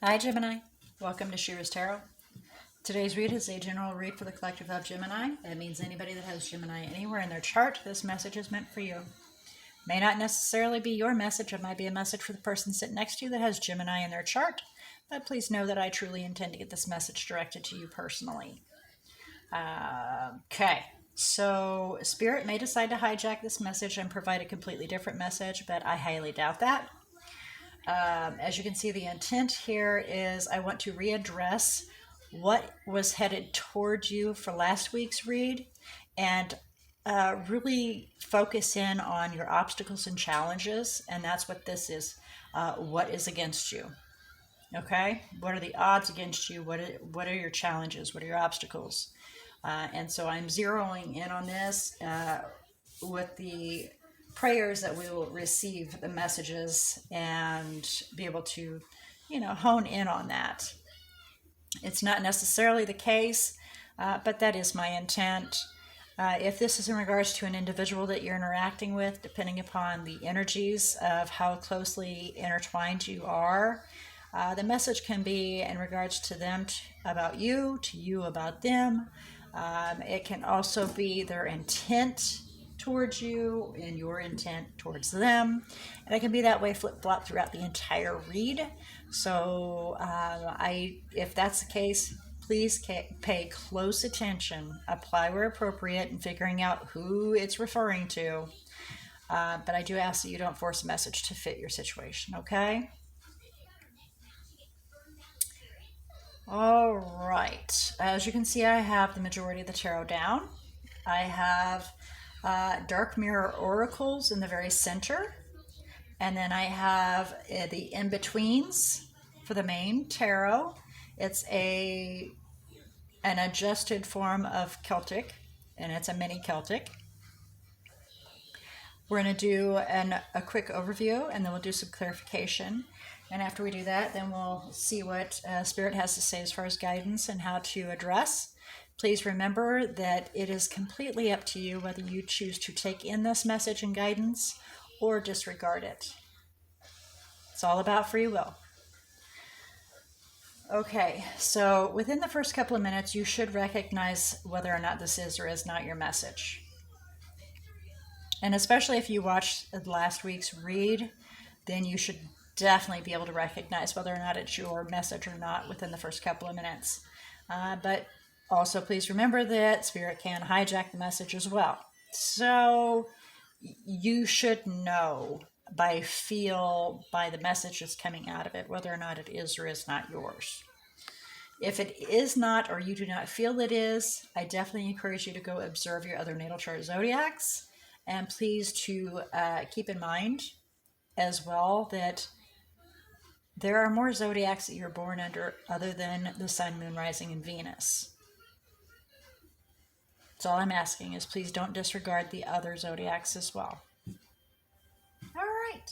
Hi Gemini, welcome to She-ruhz Tarot. Today's read is a general read for the collective of Gemini. That means anybody that has Gemini anywhere in their chart, this message is meant for you. May not necessarily be your message, it might be a message for the person sitting next to you that has Gemini in their chart, but please know that I truly intend to get this message directed to you personally. Okay, so Spirit may decide to hijack this message and provide a completely different message, but I highly doubt that. As you can see, the intent here is I want to readdress what was headed toward you for last week's read and really focus in on your obstacles and challenges. And that's what this is. What is against you? Okay? What are the odds against you? What are your challenges? What are your obstacles? And so I'm zeroing in on this with the prayers that we will receive the messages and be able to, hone in on that. It's not necessarily the case, but that is my intent. If this is in regards to an individual that you're interacting with, depending upon the energies of how closely intertwined you are, the message can be in regards to them about you, to you about them. It can also be their intent towards you and your intent towards them, and it can be that way flip-flop throughout the entire read. So if that's the case, please pay close attention, apply where appropriate in figuring out who it's referring to, but I do ask that you don't force a message to fit your situation. Okay, all right, as you can see, I have the majority of the tarot down. I have dark mirror oracles in the very center, and then I have the in-betweens for the main tarot. It's an adjusted form of Celtic, and it's a mini Celtic. We're going to do a quick overview, and then we'll do some clarification. And after we do that, then we'll see what Spirit has to say as far as guidance and how to address. Please remember that it is completely up to you whether you choose to take in this message and guidance or disregard it. It's all about free will. Okay, so within the first couple of minutes, you should recognize whether or not this is or is not your message. And especially if you watched last week's read, then you should definitely be able to recognize whether or not it's your message or not within the first couple of minutes. But also, please remember that Spirit can hijack the message as well. So you should know by the message that's coming out of it, whether or not it is or is not yours. If it is not, or you do not feel it is, I definitely encourage you to go observe your other natal chart zodiacs. And please to keep in mind as well that there are more zodiacs that you're born under other than the Sun, Moon, Rising, and Venus. So all I'm asking is please don't disregard the other zodiacs as well. All right.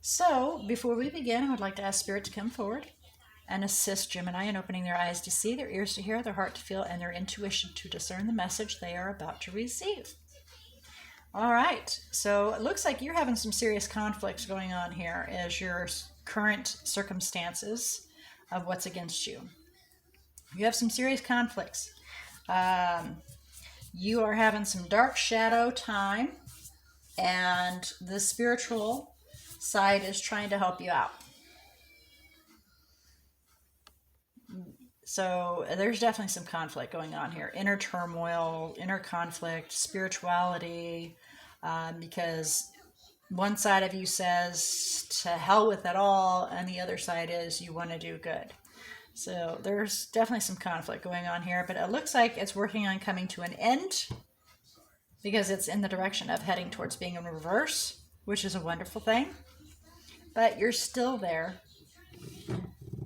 So before we begin, I would like to ask Spirit to come forward and assist Gemini in opening their eyes to see, their ears to hear, their heart to feel, and their intuition to discern the message they are about to receive. All right. So it looks like you're having some serious conflicts going on here as your current circumstances of what's against you. You have some serious conflicts. You are having some dark shadow time, and the spiritual side is trying to help you out. So there's definitely some conflict going on here. Inner turmoil, inner conflict, spirituality, because one side of you says to hell with it all, and the other side is you want to do good. So there's definitely some conflict going on here, but it looks like it's working on coming to an end because it's in the direction of heading towards being in reverse, which is a wonderful thing. But you're still there.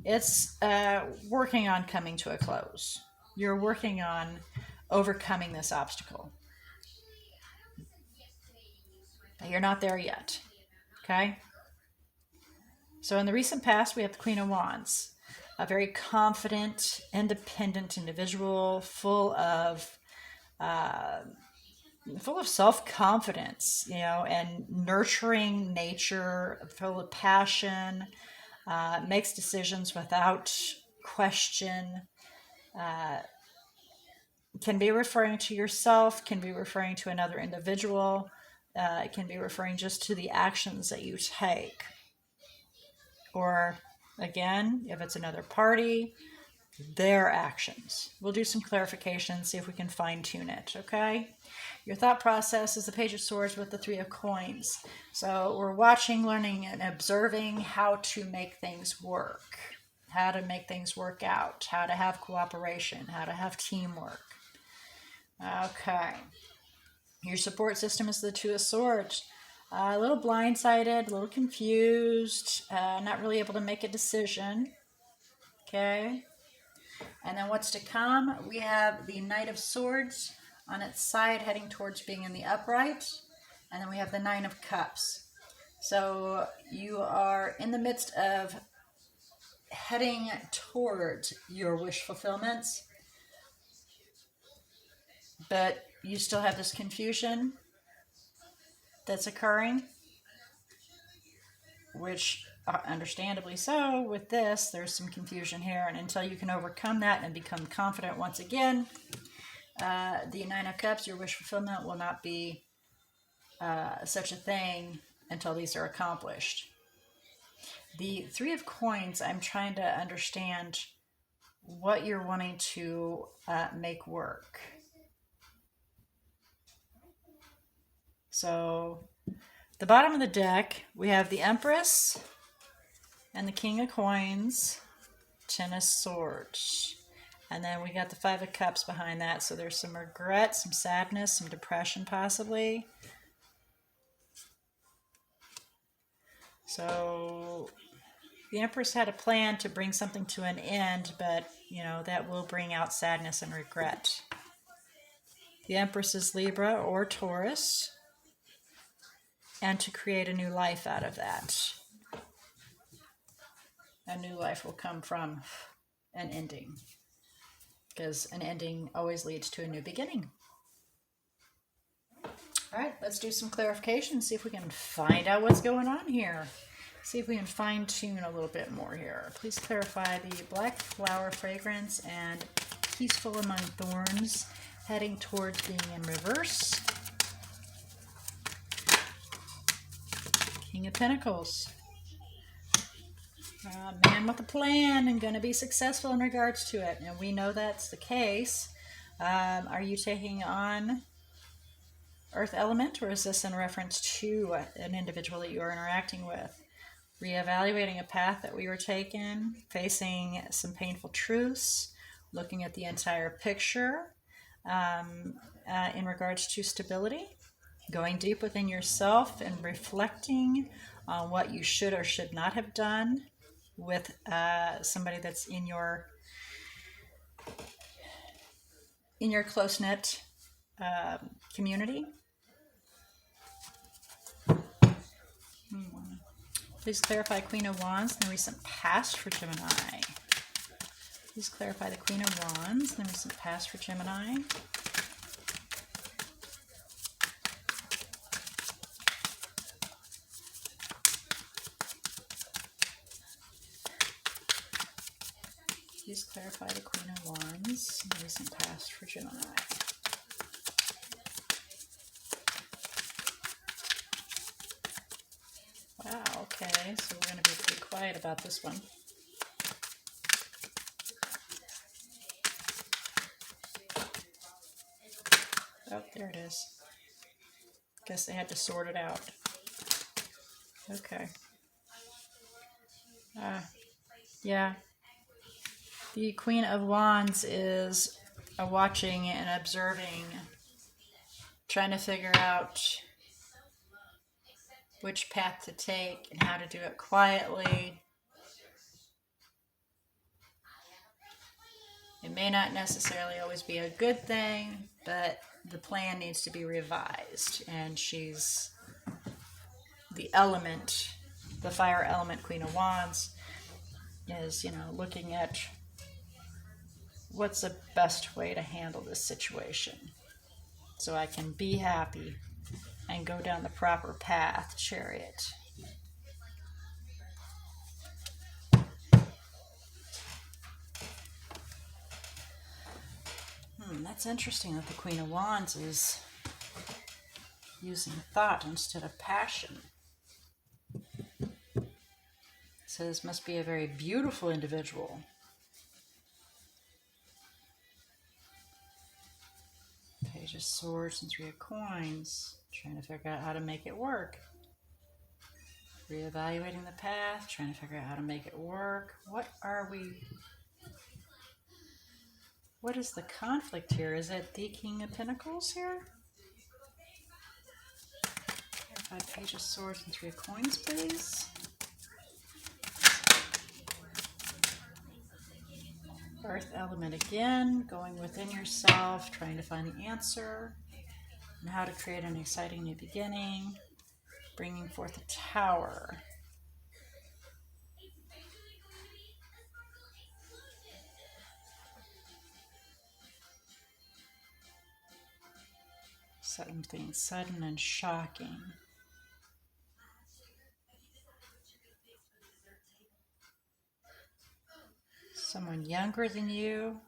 It's working on coming to a close. You're working on overcoming this obstacle. But you're not there yet. Okay? So in the recent past, we have the Queen of Wands. A very confident, independent individual, full of self-confidence, and nurturing nature, full of passion, makes decisions without question, can be referring to yourself, can be referring to another individual, it can be referring just to the actions that you take. Or, again, if it's another party, their actions. We'll do some clarification, see if we can fine-tune it, okay? Your thought process is the Page of Swords with the Three of Coins. So we're watching, learning, and observing how to make things work, how to make things work out, how to have cooperation, how to have teamwork. Okay. Your support system is the Two of Swords. A little blindsided, a little confused, not really able to make a decision. Okay. And then what's to come? We have the Knight of Swords on its side heading towards being in the upright. And then we have the Nine of Cups. So you are in the midst of heading towards your wish fulfillments. But you still have this confusion that's occurring, which understandably so. With this, there's some confusion here, and until you can overcome that and become confident once again, the Nine of Cups, your wish fulfillment, will not be such a thing until these are accomplished. The Three of Coins, I'm trying to understand what you're wanting to make work. So, the bottom of the deck, we have the Empress and the King of Coins, Ten of Swords. And then we got the Five of Cups behind that. So there's some regret, some sadness, some depression possibly. So the Empress had a plan to bring something to an end, but, you know, that will bring out sadness and regret. The Empress is Libra or Taurus, and to create a new life out of that. A new life will come from an ending, because an ending always leads to a new beginning. All right, let's do some clarification, see if we can find out what's going on here. See if we can fine-tune a little bit more here. Please clarify the black flower fragrance and peaceful among thorns, heading towards being in reverse. King of Pentacles. Man with a plan and going to be successful in regards to it. And we know that's the case. Are you taking on Earth element, or is this in reference to an individual that you are interacting with? Reevaluating a path that we were taking, facing some painful truths, looking at the entire picture in regards to stability. Going deep within yourself and reflecting on what you should or should not have done with somebody that's in your close-knit community. Please clarify Queen of Wands in the recent past for Gemini. Please clarify the Queen of Wands in the recent past for Gemini. Please clarify the Queen of Wands in the recent past for Gemini. Wow, okay, so we're going to be pretty quiet about this one. Oh, there it is. Guess they had to sort it out. Okay. Yeah. The Queen of Wands is watching and observing, trying to figure out which path to take and how to do it quietly. It may not necessarily always be a good thing, but the plan needs to be revised. And she's the element, the fire element Queen of Wands, is, you know, looking at what's the best way to handle this situation so I can be happy and go down the proper path, Chariot. It's interesting that the Queen of Wands is using thought instead of passion. It says must be a very beautiful individual. Page of Swords and Three of Coins. Trying to figure out how to make it work. Reevaluating the path. Trying to figure out how to make it work. What is the conflict here? Is it the King of Pentacles here? Clarify Page of Swords and Three of Coins, please. Earth element again, going within yourself, trying to find the answer, and how to create an exciting new beginning, bringing forth a tower. Something sudden and shocking. Someone younger than you.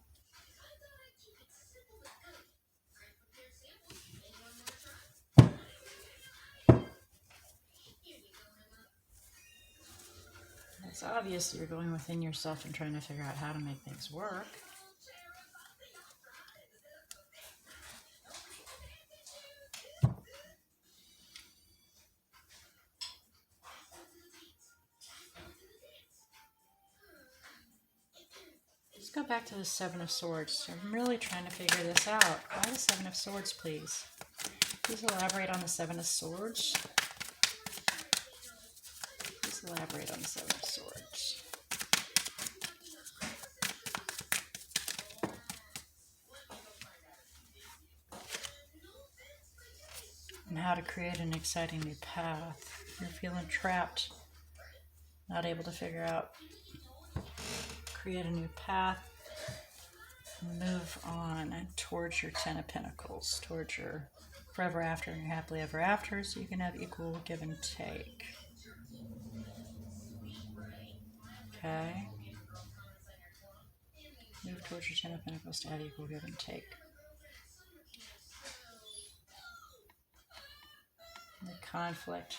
It's obvious that you're going within yourself and trying to figure out how to make things work. Let's go back to the Seven of Swords. I'm really trying to figure this out. Why the Seven of Swords, please? Please elaborate on the Seven of Swords. Please elaborate on the Seven of Swords. And how to create an exciting new path. You're feeling trapped, not able to figure out. Create a new path, move on towards your Ten of Pentacles, towards your forever after and your happily ever after, so you can have equal give and take. Okay. Move towards your Ten of Pentacles to have equal give and take. The conflict.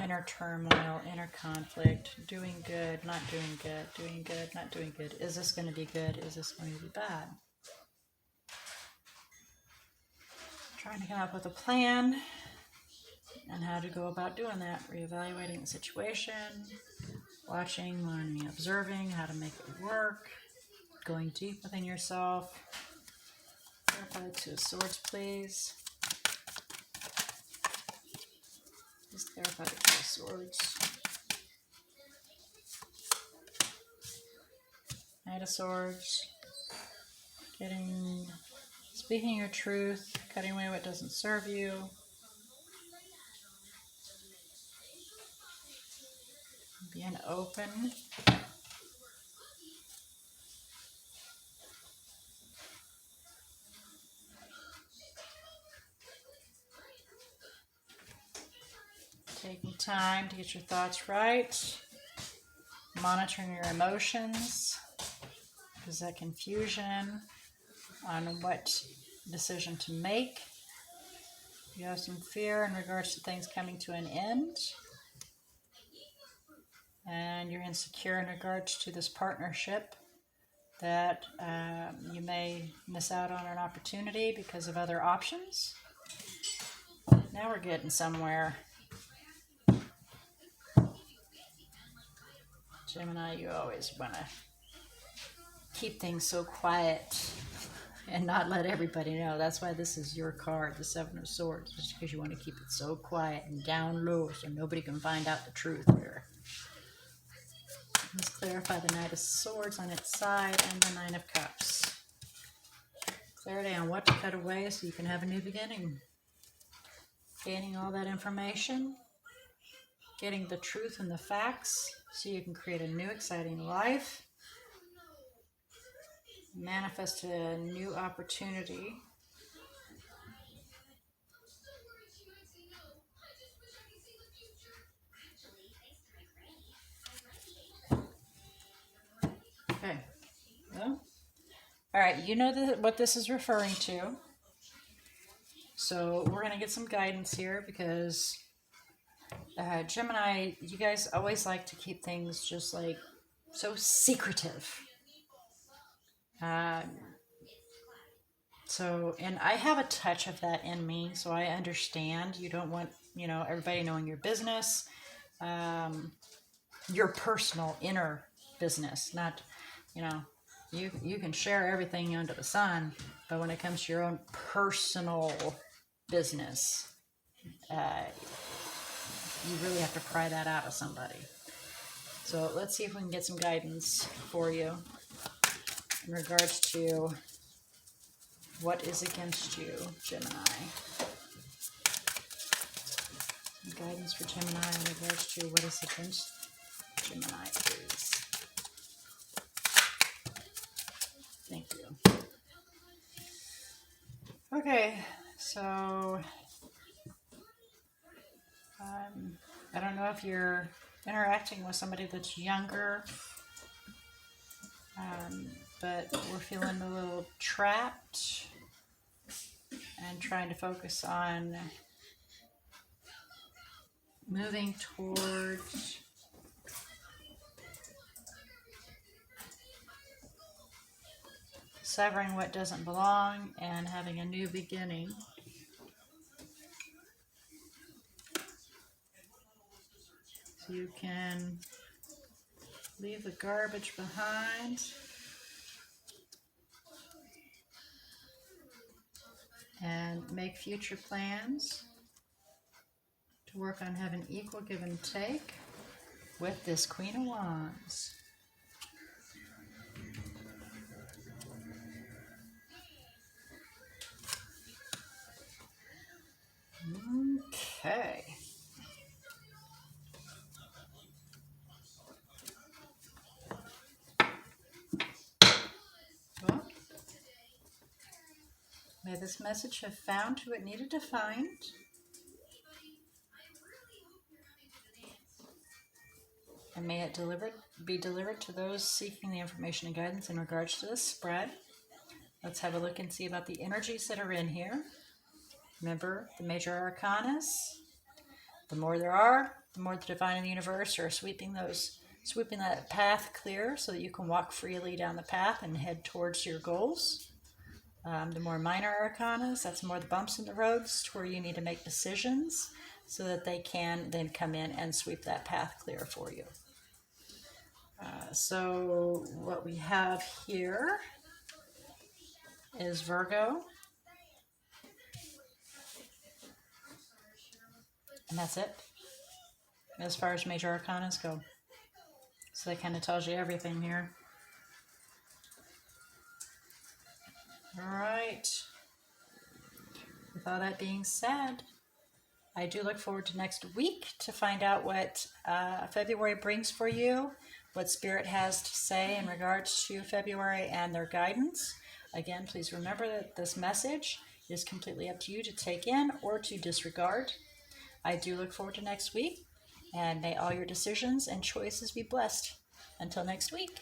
Inner turmoil, inner conflict, doing good, not doing good, doing good, not doing good. Is this going to be good? Is this going to be bad? Trying to come up with a plan and how to go about doing that. Reevaluating the situation, watching, learning, observing how to make it work, going deep within yourself. Clarify the Two of Swords, please. Just clarify the Two of Swords. Knight of Swords. Speaking your truth, cutting away what doesn't serve you. Being open. Taking time to get your thoughts right. Monitoring your emotions. Because that confusion on what decision to make. You have some fear in regards to things coming to an end. And you're insecure in regards to this partnership that you may miss out on an opportunity because of other options. Now we're getting somewhere. Gemini, you always want to keep things so quiet and not let everybody know. That's why this is your card, the Seven of Swords, just because you want to keep it so quiet and down low so nobody can find out the truth here. Let's clarify the Knight of Swords on its side and the Nine of Cups. Clarity on what to cut away so you can have a new beginning. Gaining all that information. Getting the truth and the facts so you can create a new exciting life. Manifest a new opportunity. Okay. Well, All right, you know what this is referring to. So we're going to get some guidance here because Gemini, you guys always like to keep things just like so secretive. And I have a touch of that in me, so I understand. You don't want, everybody knowing your business, your personal inner business, not, you can share everything under the sun, but when it comes to your own personal business, you really have to pry that out of somebody. So let's see if we can get some guidance for you in regards to what is against you, Gemini. Some guidance for Gemini in regards to what is against Gemini, please. Thank you. Okay, so I don't know if you're interacting with somebody that's younger, but we're feeling a little trapped and trying to focus on moving towards severing what doesn't belong and having a new beginning. So you can leave the garbage behind and make future plans to work on having equal give and take with this Queen of Wands. Okay. Well, may this message have found who it needed to find. And may it be delivered to those seeking the information and guidance in regards to this spread. Let's have a look and see about the energies that are in here. Remember, the major arcanas, the more there are, the more the divine and the universe are sweeping that path clear so that you can walk freely down the path and head towards your goals. The more minor arcanas, that's more the bumps in the roads to where you need to make decisions so that they can then come in and sweep that path clear for you. So what we have here is Virgo. And that's it, as far as major arcanas go. So that kind of tells you everything here. All right. With all that being said, I do look forward to next week to find out what February brings for you, what Spirit has to say in regards to February and their guidance. Again, please remember that this message is completely up to you to take in or to disregard. I do look forward to next week, and may all your decisions and choices be blessed. Until next week.